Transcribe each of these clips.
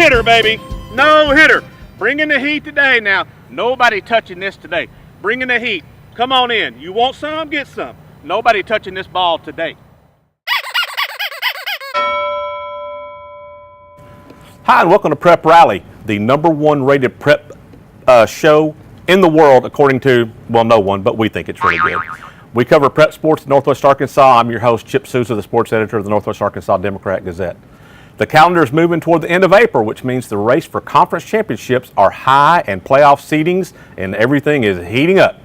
hitter, baby. No hitter. Bring in the heat today now. Nobody touching this today. Bring in the heat. Come on in. You want some? Get some. Nobody touching this ball today. Hi, and welcome to Prep Rally, the #1 rated prep show in the world, according to, well, no one, but we think it's really good. We cover prep sports in Northwest Arkansas. I'm your host, Chip Souza, the sports editor of the Northwest Arkansas Democrat-Gazette. The calendar is moving toward the end of April, which means the race for conference championships are high and playoff seedings, and everything is heating up.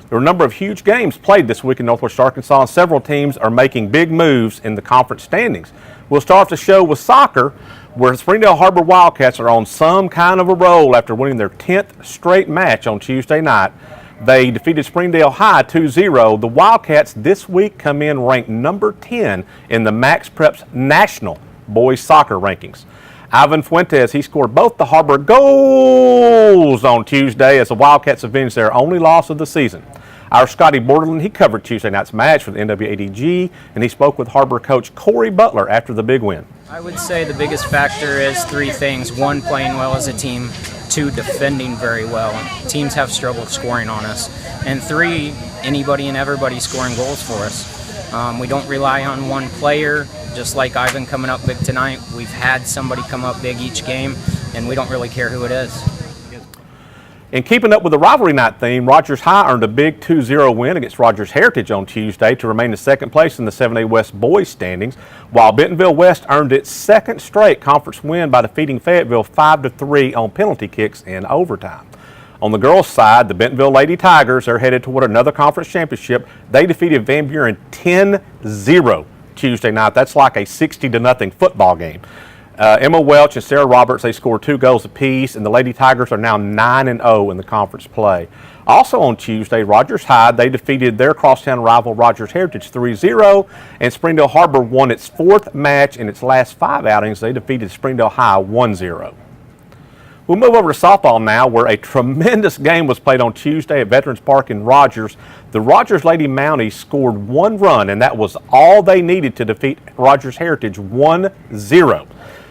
There are a number of huge games played this week in Northwest Arkansas, and several teams are making big moves in the conference standings. We'll start the show with soccer, where Springdale Harbor Wildcats are on some kind of a roll after winning their 10th straight match on Tuesday night. They defeated Springdale High 2-0. The Wildcats this week come in ranked number 10 in the Max Prep's national boys soccer rankings. Ivan Fuentes, he scored both the Harbor goals on Tuesday as the Wildcats avenged their only loss of the season. Our Scotty Borderland, he covered Tuesday night's match for the NWADG, and he spoke with Harbor coach Corey Butler after the big win. I would say the biggest factor is three things. One, playing well as a team. Two, defending very well. Teams have struggled scoring on us. And three, anybody and everybody scoring goals for us. We don't rely on one player, just like Ivan coming up big tonight. We've had somebody come up big each game, and we don't really care who it is. In keeping up with the rivalry night theme, Rogers High earned a big 2-0 win against Rogers Heritage on Tuesday to remain in second place in the 7A West boys standings, while Bentonville West earned its second straight conference win by defeating Fayetteville 5-3 on penalty kicks in overtime. On the girls' side, the Bentonville Lady Tigers are headed toward another conference championship. They defeated Van Buren 10-0 Tuesday night. That's like a 60-0 football game. Emma Welch and Sarah Roberts, they scored 2 goals apiece, and the Lady Tigers are now 9-0 in the conference play. Also on Tuesday, Rogers High, they defeated their crosstown rival Rogers Heritage 3-0, and Springdale Harbor won its 4th match in its last 5 outings. They defeated Springdale High 1-0. We'll move over to softball now, where a tremendous game was played on Tuesday at Veterans Park in Rogers. The Rogers Lady Mounties scored 1 run, and that was all they needed to defeat Rogers Heritage 1-0.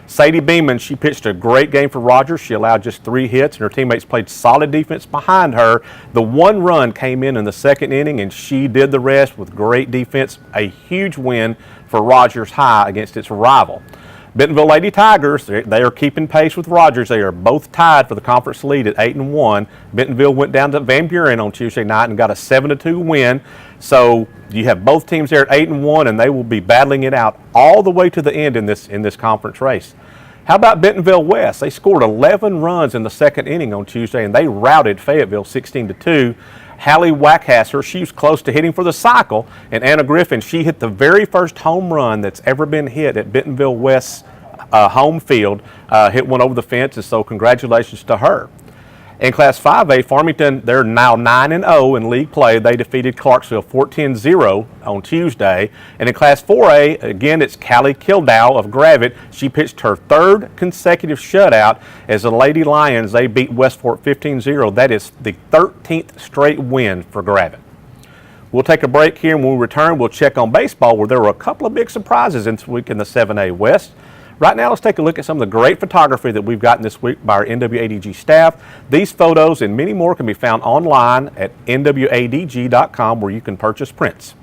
Sadie Beeman, she pitched a great game for Rogers. She allowed just 3 hits, and her teammates played solid defense behind her. The 1 run came in the 2nd inning, and she did the rest with great defense. A huge win for Rogers High against its rival. Bentonville Lady Tigers, they are keeping pace with Rogers. They are both tied for the conference lead at 8-1. Bentonville went down to Van Buren on Tuesday night and got a 7-2 win. So you have both teams there at 8-1, and they will be battling it out all the way to the end in this conference race. How about Bentonville West? They scored 11 runs in the 2nd inning on Tuesday, and they routed Fayetteville 16-2. Hallie Wackhasser, she was close to hitting for the cycle, and Anna Griffin, she hit the very first home run that's ever been hit at Bentonville West's home field, hit one over the fence, and so congratulations to her. In Class 5A, Farmington, they're now 9-0 in league play. They defeated Clarksville 14-0 on Tuesday. And in Class 4A, again, it's Callie Kildow of Gravette. She pitched her 3rd consecutive shutout as the Lady Lions, they beat Westport 15-0. That is the 13th straight win for Gravette. We'll take a break here, and when we return, we'll check on baseball, where there were a couple of big surprises this week in the 7A West. Right now, let's take a look at some of the great photography that we've gotten this week by our NWADG staff. These photos and many more can be found online at NWADG.com, where you can purchase prints.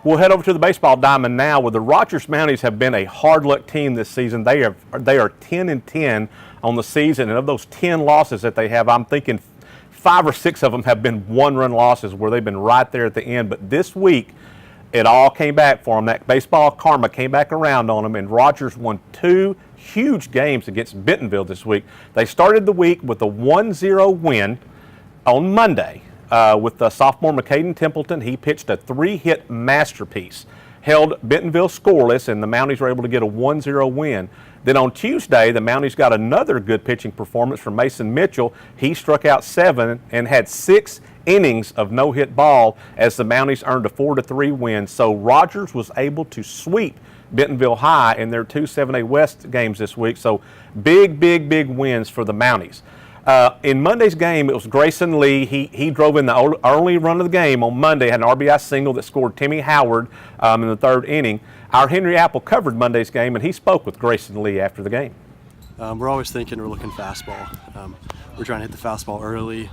We'll head over to the baseball diamond now, where the Rogers Mounties have been a hard luck team this season. They are 10-10 on the season, and of those 10 losses that they have, I'm thinking 5 or 6 of them have been one-run losses where they've been right there at the end. But this week, it all came back for them. That baseball karma came back around on them, and Rogers won 2 huge games against Bentonville this week. They started the week with a 1-0 win on Monday with sophomore McCaden Templeton. He pitched a 3-hit masterpiece, held Bentonville scoreless, and the Mounties were able to get a 1-0 win. Then on Tuesday, the Mounties got another good pitching performance from Mason Mitchell. He struck out 7 and had 6 innings of no-hit ball as the Mounties earned a 4-3 win. So Rogers was able to sweep Bentonville High in their 2 7A West games this week. So big wins for the Mounties. In Monday's game, it was Grayson Lee. He drove in the early run of the game on Monday, had an RBI single that scored Timmy Howard in the 3rd inning. Our Henry Apple covered Monday's game, and he spoke with Grayson Lee after the game. We're always thinking we're looking fastball. We're trying to hit the fastball early.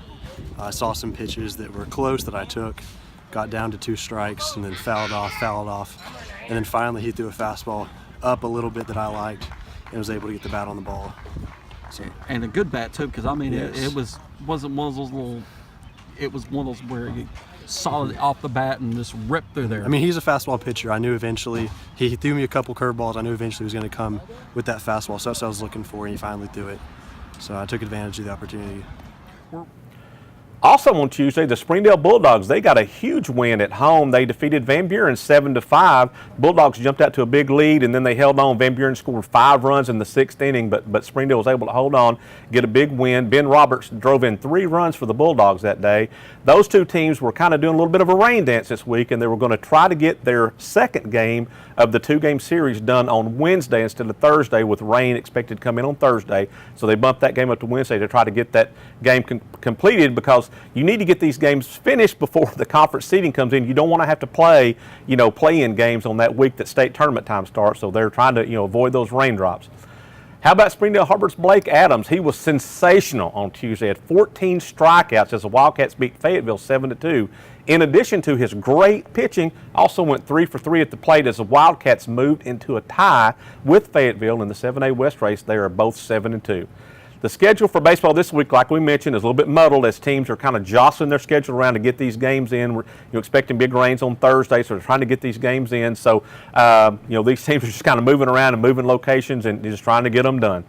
I saw some pitches that were close that I took, got down to 2 strikes, and then fouled off. And then finally he threw a fastball up a little bit that I liked and was able to get the bat on the ball. So. And a good bat too, because I mean Yes. it wasn't one of those little. It was one of those where you saw it off the bat and just ripped through there. I mean, he's a fastball pitcher. I knew eventually he threw me a couple curveballs. I knew eventually he was going to come with that fastball. So that's what I was looking for, and he finally threw it. So I took advantage of the opportunity. Also on Tuesday, the Springdale Bulldogs, they got a huge win at home. They defeated Van Buren 7-5. Bulldogs jumped out to a big lead, and then they held on. Van Buren scored 5 runs in the 6th inning, but Springdale was able to hold on, get a big win. Ben Roberts drove in 3 runs for the Bulldogs that day. Those 2 teams were kind of doing a little bit of a rain dance this week, and they were going to try to get their second game of the 2-game series done on Wednesday instead of Thursday, with rain expected to come in on Thursday. So they bumped that game up to Wednesday to try to get that game completed, because you need to get these games finished before the conference seeding comes in. You don't want to have to play, play-in games on that week that state tournament time starts. So they're trying to, avoid those raindrops. How about Springdale Harbor's Blake Adams? He was sensational on Tuesday. Had 14 strikeouts as the Wildcats beat Fayetteville 7-2. In addition to his great pitching, also went 3 for 3 at the plate as the Wildcats moved into a tie with Fayetteville in the 7A West race. They are both 7-2. The schedule for baseball this week, like we mentioned, is a little bit muddled as teams are kind of jostling their schedule around to get these games in. We're expecting big rains on Thursday, so they're trying to get these games in. So, these teams are just kind of moving around and moving locations and just trying to get them done.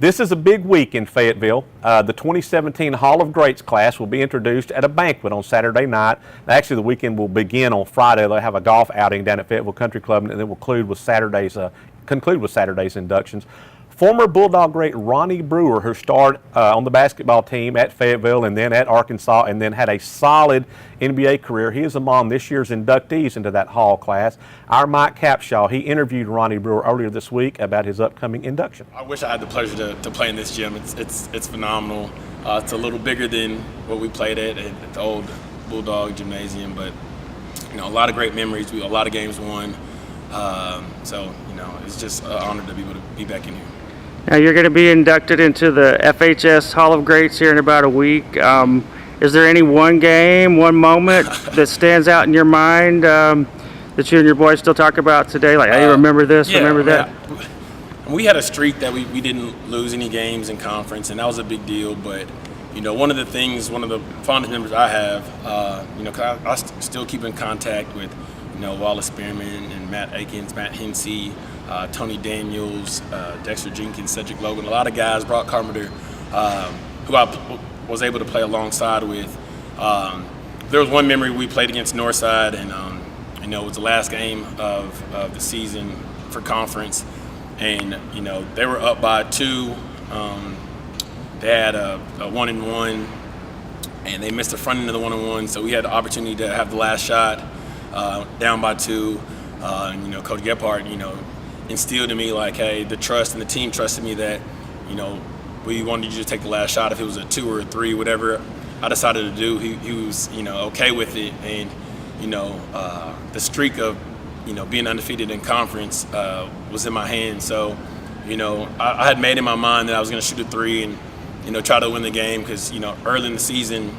This is a big week in Fayetteville. The 2017 Hall of Greats class will be introduced at a banquet on Saturday night. Actually, the weekend will begin on Friday. They'll have a golf outing down at Fayetteville Country Club, and then will conclude with Saturday's inductions. Former Bulldog great Ronnie Brewer, who starred on the basketball team at Fayetteville and then at Arkansas, and then had a solid NBA career. He is among this year's inductees into that Hall class. Our Mike Capshaw, he interviewed Ronnie Brewer earlier this week about his upcoming induction. I wish I had the pleasure to play in this gym. It's phenomenal. It's a little bigger than what we played at the old Bulldog Gymnasium, but a lot of great memories. A lot of games won. So it's just an honor to be able to be back in here. Now you're going to be inducted into the FHS Hall of Greats here in about a week. Is there any one game, one moment that stands out in your mind that you and your boys still talk about today? Like, hey, remember this, remember that? We had a streak that we didn't lose any games in conference, and that was a big deal. But one of the fondest memories I have, cause I still keep in contact with Wallace Spearman and Matt Akins, Matt Hensey, Tony Daniels, Dexter Jenkins, Cedric Logan, a lot of guys, Brock Carpenter, who I was able to play alongside with. There was one memory we played against Northside, and it was the last game of the season for conference, and they were up by 2. They had a 1-1, and they missed the front end of the 1-1, so we had the opportunity to have the last shot, down by 2. Coach Gephardt, instilled in me like, hey, the trust, and the team trusted me that, we wanted you to take the last shot. If it was a 2 or a 3, whatever I decided to do, he was, okay with it. And, the streak of, being undefeated in conference was in my hands. So, I had made in my mind that I was going to shoot a 3 and, try to win the game because, early in the season,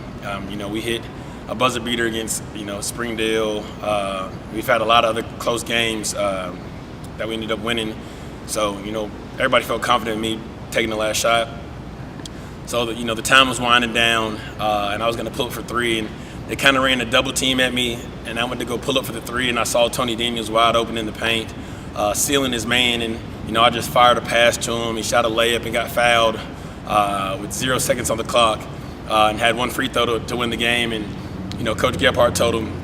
we hit a buzzer beater against Springdale. We've had a lot of other close games that we ended up winning. So everybody felt confident in me taking the last shot. So the time was winding down, and I was going to pull up for three, and they kind of ran a double team at me, and I went to go pull up for the three, and I saw Tony Daniels wide open in the paint, sealing his man, and I just fired a pass to him. He shot a layup and got fouled with 0 seconds on the clock, and had one free throw to win the game. And Coach Gebhardt told him,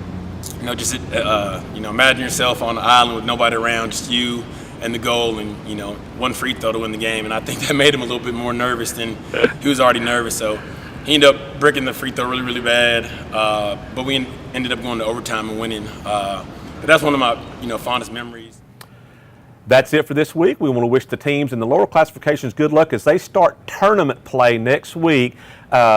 just imagine yourself on the island with nobody around, just you and the goal, and one free throw to win the game. And I think that made him a little bit more nervous than he was already nervous. So he ended up bricking the free throw really, really bad. But we ended up going to overtime and winning. But that's one of my fondest memories. That's it for this week. We want to wish the teams in the lower classifications good luck as they start tournament play next week.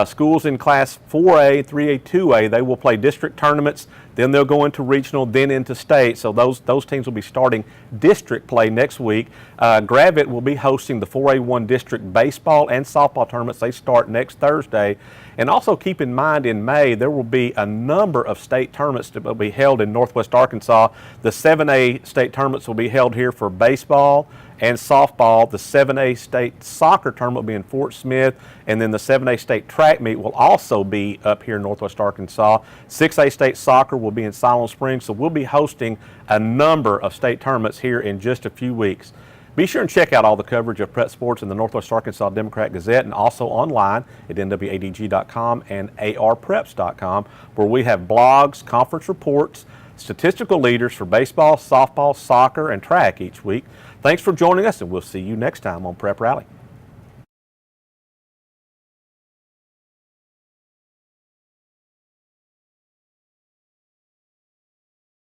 Schools in Class 4A, 3A, 2A, they will play district tournaments. Then they'll go into regional, then into state. So those teams will be starting district play next week. Gravette will be hosting the 4A1 district baseball and softball tournaments. They start next Thursday. And also keep in mind, in May, there will be a number of state tournaments that will be held in Northwest Arkansas. The 7A state tournaments will be held here for baseball and softball. The 7A state soccer tournament will be in Fort Smith, and then the 7A state track meet will also be up here in Northwest Arkansas. 6A state soccer will be in Siloam Springs, so we'll be hosting a number of state tournaments here in just a few weeks. Be sure and check out all the coverage of Prep Sports in the Northwest Arkansas Democrat-Gazette and also online at nwadg.com and arpreps.com, where we have blogs, conference reports, statistical leaders for baseball, softball, soccer, and track each week. Thanks for joining us, and we'll see you next time on Prep Rally.